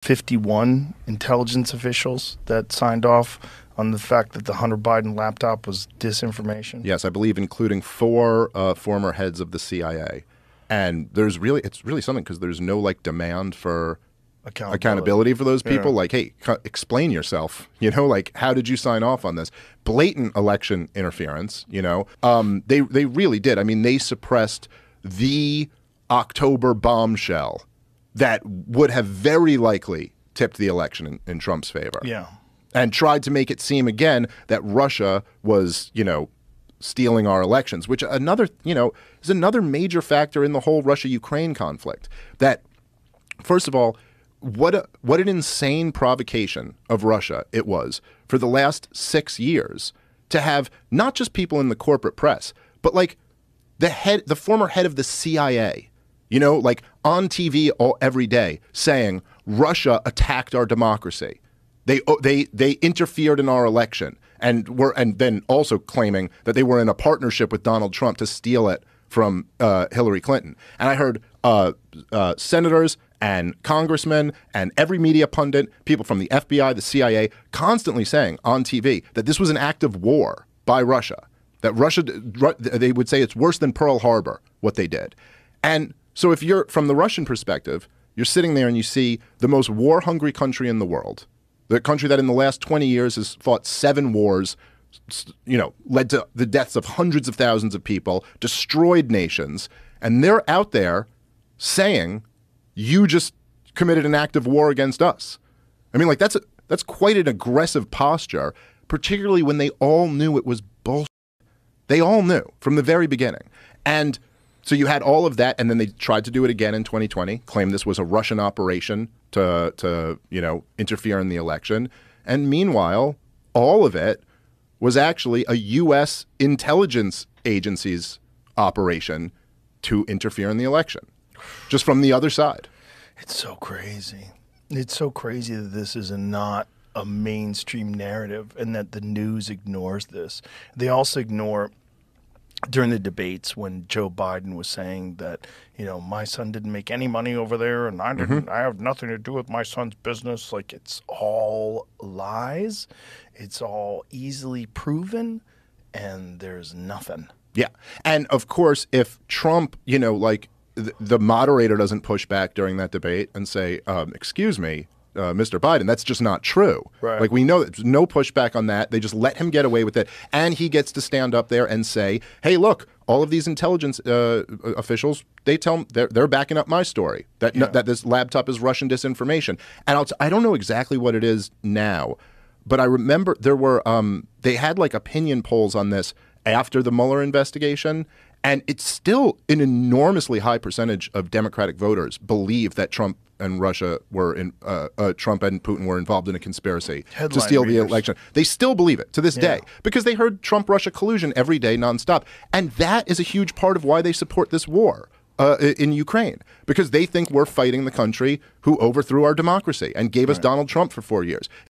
51 intelligence officials that signed off on the fact that the Hunter Biden laptop was disinformation? Yes, I believe including 4 former heads of the CIA. And it's really something, because there's no like demand for accountability for those people. Yeah. Like, hey, explain yourself, like, how did you sign off on this? Blatant election interference, they really did. I mean, they suppressed the October bombshell that would have very likely tipped the election in Trump's favor. Yeah. And tried to make it seem again that Russia was, stealing our elections, which is another major factor in the whole Russia-Ukraine conflict. That, first of all, what an insane provocation of Russia it was for the last 6 years to have not just people in the corporate press, but like the former head of the CIA, like on TV every day saying Russia attacked our democracy. They interfered in our election and then also claiming that they were in a partnership with Donald Trump to steal it from Hillary Clinton. And I heard senators and congressmen and every media pundit, people from the FBI, the CIA, constantly saying on TV that this was an act of war by Russia. That they would say it's worse than Pearl Harbor, what they did. And so if you're, from the Russian perspective, you're sitting there and you see the most war-hungry country in the world, the country that in the last 20 years has fought 7 wars, led to the deaths of hundreds of thousands of people, destroyed nations, and they're out there saying, you just committed an act of war against us. I mean, like, that's quite an aggressive posture, particularly when they all knew it was bullshit. They all knew from the very beginning. And so you had all of that, and then they tried to do it again in 2020, claimed this was a Russian operation to interfere in the election. And meanwhile, all of it was actually a U.S. intelligence agency's operation to interfere in the election, just from the other side. It's so crazy. It's so crazy that this is not a mainstream narrative and that the news ignores this. They also ignore during the debates when Joe Biden was saying that, my son didn't make any money over there and I didn't, I have nothing to do with my son's business. Like, it's all lies. It's all easily proven and there's nothing. Yeah. And of course, if Trump, the moderator doesn't push back during that debate and say, excuse me, Mr. Biden, that's just not true. Right. Like, we know there's no pushback on that. They just let him get away with it. And he gets to stand up there and say, hey, look, all of these intelligence officials, they tell them they're backing up my story, that this laptop is Russian disinformation. And I don't know exactly what it is now, but I remember there were they had like opinion polls on this after the Mueller investigation. And it's still an enormously high percentage of Democratic voters believe that Trump and Russia were Trump and Putin were involved in a conspiracy to steal the election. They still believe it to this day because they heard Trump-Russia collusion every day nonstop. And that is a huge part of why they support this war in Ukraine, because they think we're fighting the country who overthrew our democracy and gave us Donald Trump for 4 years.